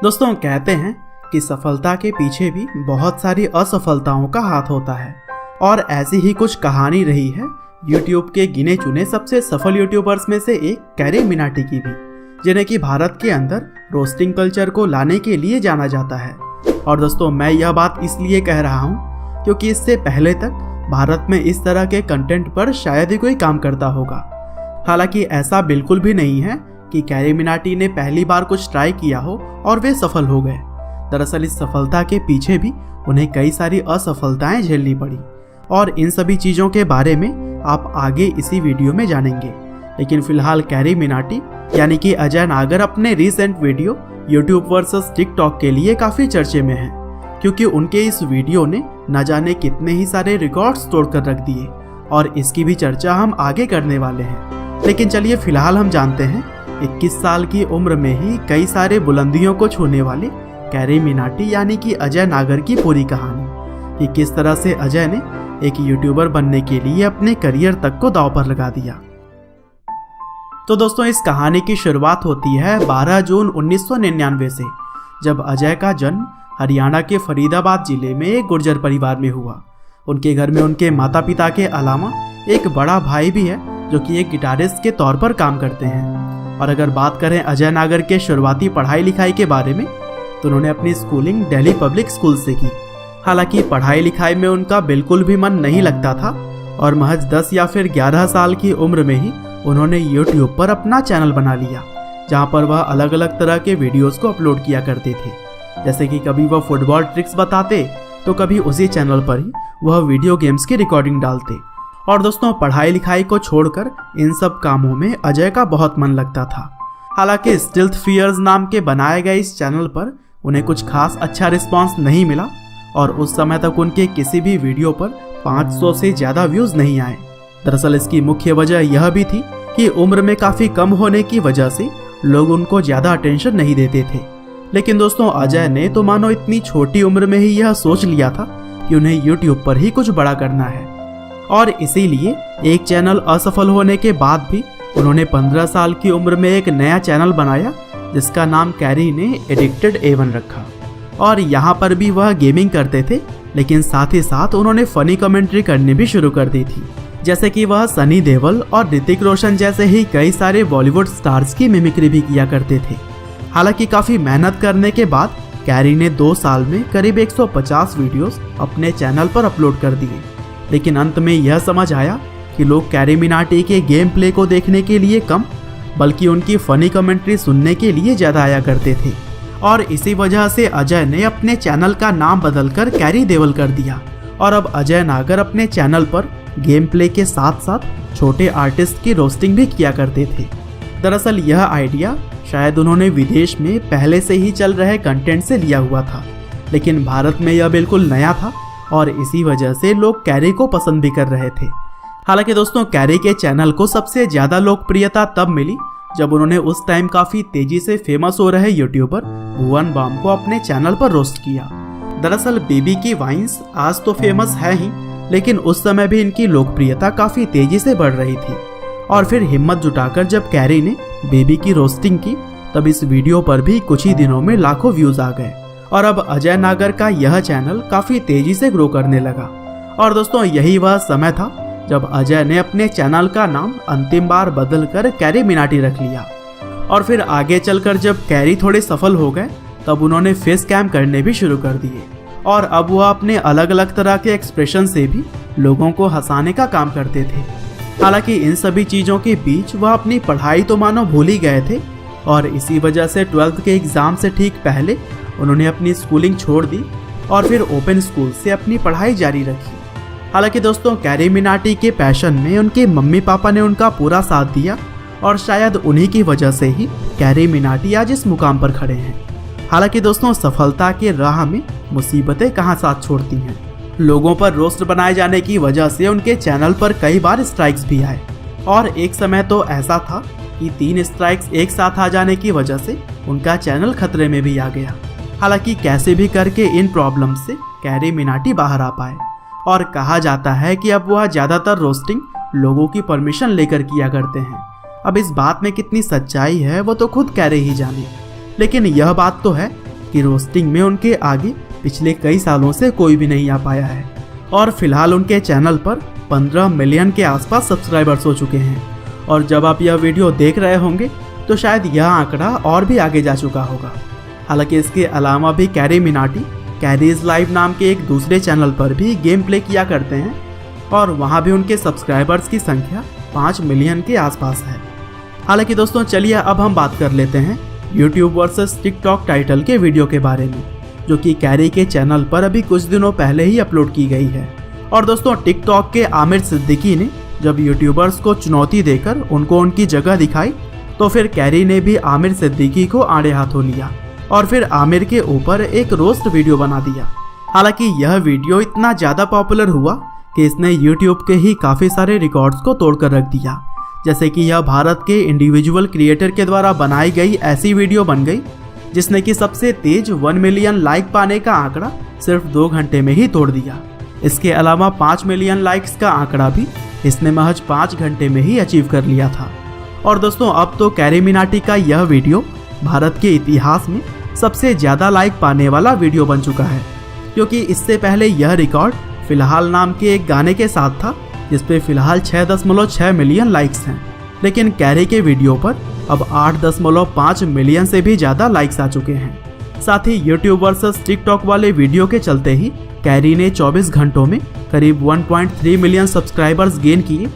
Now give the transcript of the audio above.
दोस्तों कहते हैं कि सफलता के पीछे भी बहुत सारी असफलताओं का हाथ होता है और ऐसी ही कुछ कहानी रही है YouTube के गिने चुने सबसे सफल यूट्यूबर्स में से एक कैरी मिनाटी की भी, जिन्हें कि भारत के अंदर रोस्टिंग कल्चर को लाने के लिए जाना जाता है। और दोस्तों मैं यह बात इसलिए कह रहा हूँ क्योंकि इससे पहले तक भारत में इस तरह के कंटेंट पर शायद ही कोई काम करता होगा। हालांकि ऐसा बिल्कुल भी नहीं है कि कैरी मिनाटी ने पहली बार कुछ ट्राई किया हो और वे सफल हो गए। दरअसल इस सफलता के पीछे भी उन्हें कई सारी असफलताएं झेलनी पड़ी और इन सभी चीज़ों के बारे में आप आगे इसी वीडियो में जानेंगे। लेकिन फिलहाल कैरी मिनाटी यानी कि अजय नागर अपने recent video YouTube versus TikTok के लिए काफ़ी चर्चे में हैं, क्योंकि उनके इस वीडियो ने न जाने कितने ही सारे रिकॉर्ड्स तोड़कर रख दिए और इसकी भी चर्चा हम आगे करने वाले हैं। लेकिन चलिए फिलहाल हम जानते हैं 21 साल की उम्र में ही कई सारे बुलंदियों को छूने वाले कैरी मिनाटी यानी कि अजय नागर की पूरी कहानी कि किस तरह से अजय ने एक यूट्यूबर बनने के लिए अपने करियर तक को दांव पर लगा दिया। तो दोस्तों इस कहानी की शुरुआत होती है 12 जून 1999 से, जब अजय का जन्म हरियाणा के फरीदाबाद जिले में एक गुर्जर परिवार में हुआ। उनके घर में उनके माता पिता के अलावा एक बड़ा भाई भी है जो कि एक गिटारिस्ट के तौर पर काम करते हैं। और अगर बात करें अजय नागर के शुरुआती पढ़ाई लिखाई के बारे में तो उन्होंने अपनी स्कूलिंग दिल्ली पब्लिक स्कूल से की। हालांकि पढ़ाई लिखाई में उनका बिल्कुल भी मन नहीं लगता था और महज 10 या फिर 11 साल की उम्र में ही उन्होंने YouTube पर अपना चैनल बना लिया, जहां पर वह अलग अलग तरह के वीडियोस को अपलोड किया करते थे। जैसे कि कभी वह फुटबॉल ट्रिक्स बताते तो कभी उसी चैनल पर ही वह वीडियो गेम्स की रिकॉर्डिंग डालते। और दोस्तों पढ़ाई लिखाई को छोड़कर इन सब कामों में अजय का बहुत मन लगता था। हालांकि स्टिल्थ फियर्स नाम के बनाए गए इस चैनल पर उन्हें कुछ खास अच्छा रिस्पांस नहीं मिला और उस समय तक उनके किसी भी वीडियो पर 500 से ज़्यादा व्यूज़ नहीं आए। दरअसल इसकी मुख्य वजह यह भी थी कि उम्र में काफ़ी कम होने की वजह से लोग उनको ज़्यादा अटेंशन नहीं देते थे। लेकिन दोस्तों अजय ने तो मानो इतनी छोटी उम्र में ही यह सोच लिया था कि उन्हें YouTube पर ही कुछ बड़ा करना है और इसीलिए एक चैनल असफल होने के बाद भी उन्होंने 15 साल की उम्र में एक नया चैनल बनाया जिसका नाम कैरी ने एडिक्टेड A1 रखा। और यहाँ पर भी वह गेमिंग करते थे, लेकिन साथ ही साथ उन्होंने फनी कमेंट्री करनी भी शुरू कर दी थी। जैसे कि वह सनी देओल और ऋतिक रोशन जैसे ही कई सारे बॉलीवुड स्टार्स की मिमिक्री भी किया करते थे। हालांकि काफ़ी मेहनत करने के बाद कैरी ने 2 साल में करीब 150 वीडियोस अपने चैनल पर अपलोड कर दिए। लेकिन अंत में यह समझ आया कि लोग कैरी मिनाटी के गेम प्ले को देखने के लिए कम बल्कि उनकी फनी कमेंट्री सुनने के लिए ज़्यादा आया करते थे। और इसी वजह से अजय ने अपने चैनल का नाम बदलकर कैरी देओल कर दिया और अब अजय नागर अपने चैनल पर गेम प्ले के साथ साथ छोटे आर्टिस्ट की रोस्टिंग भी किया करते थे। दरअसल यह आइडिया शायद उन्होंने विदेश में पहले से ही चल रहे कंटेंट से लिया हुआ था, लेकिन भारत में यह बिल्कुल नया था और इसी वजह से लोग कैरी को पसंद भी कर रहे थे। हालांकि दोस्तों कैरी के चैनल को सबसे ज़्यादा लोकप्रियता तब मिली जब उन्होंने उस टाइम काफ़ी तेज़ी से फेमस हो रहे यूट्यूबर भुवन बाम को अपने चैनल पर रोस्ट किया। दरअसल बेबी की वाइन्स आज तो फेमस है ही, लेकिन उस समय भी इनकी लोकप्रियता काफ़ी तेज़ी से बढ़ रही थी। और फिर हिम्मत जुटाकर जब कैरी ने बेबी की रोस्टिंग की तब इस वीडियो पर भी कुछ ही दिनों में लाखों व्यूज़ आ गए और अब अजय नागर का यह चैनल काफ़ी तेज़ी से ग्रो करने लगा। और दोस्तों यही वह समय था जब अजय ने अपने चैनल का नाम अंतिम बार बदलकर कैरी मिनाटी रख लिया। और फिर आगे चलकर जब कैरी थोड़े सफल हो गए तब उन्होंने फेस कैम करने भी शुरू कर दिए और अब वह अपने अलग अलग तरह के एक्सप्रेशन से भी लोगों को हंसाने का काम करते थे। हालांकि इन सभी चीज़ों के बीच वह अपनी पढ़ाई तो मानो भूल ही गए थे और इसी वजह से 12th के एग्ज़ाम से ठीक पहले उन्होंने अपनी स्कूलिंग छोड़ दी और फिर ओपन स्कूल से अपनी पढ़ाई जारी रखी। हालांकि दोस्तों कैरी मिनाटी के पैशन में उनके मम्मी पापा ने उनका पूरा साथ दिया और शायद उन्हीं की वजह से ही कैरी मिनाटी आज इस मुकाम पर खड़े हैं। हालांकि दोस्तों सफलता के राह में मुसीबतें कहाँ साथ छोड़ती हैं। लोगों पर रोस्ट बनाए जाने की वजह से उनके चैनल पर कई बार स्ट्राइक्स भी आए और एक समय तो ऐसा था कि 3 स्ट्राइक्स एक साथ आ जाने की वजह से उनका चैनल खतरे में भी आ गया। हालांकि कैसे भी करके इन प्रॉब्लम से कैरी मिनाटी बाहर आ पाए और कहा जाता है कि अब वह ज़्यादातर रोस्टिंग लोगों की परमिशन लेकर किया करते हैं। अब इस बात में कितनी सच्चाई है वो तो खुद कैरी ही जाने, लेकिन यह बात तो है कि रोस्टिंग में उनके आगे पिछले कई सालों से कोई भी नहीं आ पाया है और फिलहाल उनके चैनल पर 15 मिलियन के आसपास सब्सक्राइबर्स हो चुके हैं। और जब आप यह वीडियो देख रहे होंगे तो शायद यह आंकड़ा और भी आगे जा चुका होगा। हालांकि इसके अलावा भी कैरी मिनाटी कैरीज लाइव नाम के एक दूसरे चैनल पर भी गेम प्ले किया करते हैं और वहां भी उनके सब्सक्राइबर्स की संख्या 5 मिलियन के आसपास है। हालांकि दोस्तों चलिए अब हम बात कर लेते हैं YouTube वर्सेस TikTok टाइटल के वीडियो के बारे में, जो कि कैरी के चैनल पर अभी कुछ दिनों पहले ही अपलोड की गई है। और दोस्तों TikTok के आमिर सिद्दीकी ने जब यूट्यूबर्स को चुनौती देकर उनको उनकी जगह दिखाई तो फिर कैरी ने भी आमिर सिद्दीकी को आड़े हाथों लिया और फिर आमिर के ऊपर एक रोस्ट वीडियो बना दिया। हालांकि यह वीडियो इतना ज़्यादा पॉपुलर हुआ कि इसने YouTube के ही काफ़ी सारे रिकॉर्ड्स को तोड़कर रख दिया। जैसे कि यह भारत के इंडिविजुअल क्रिएटर के द्वारा बनाई गई ऐसी वीडियो बन गई जिसने कि सबसे तेज 1 मिलियन लाइक पाने का आंकड़ा सिर्फ 2 घंटे में ही तोड़ दिया। इसके अलावा 5 मिलियन लाइक्स का आंकड़ा भी इसने महज 5 घंटे में ही अचीव कर लिया था। और दोस्तों अब तो कैरी मिनाटी का यह वीडियो भारत के इतिहास में सबसे ज़्यादा लाइक पाने वाला वीडियो बन चुका है, क्योंकि इससे पहले यह रिकॉर्ड फिलहाल नाम के एक गाने के साथ था जिस पे फिलहाल 6.6 मिलियन लाइक्स हैं। लेकिन कैरी के वीडियो पर अब 8.5 मिलियन से भी ज़्यादा लाइक्स आ चुके हैं। साथ ही YouTube वर्सेस TikTok वाले वीडियो के चलते ही कैरी ने 24 घंटों में करीब 1.3 मिलियन सब्सक्राइबर्स गेन किए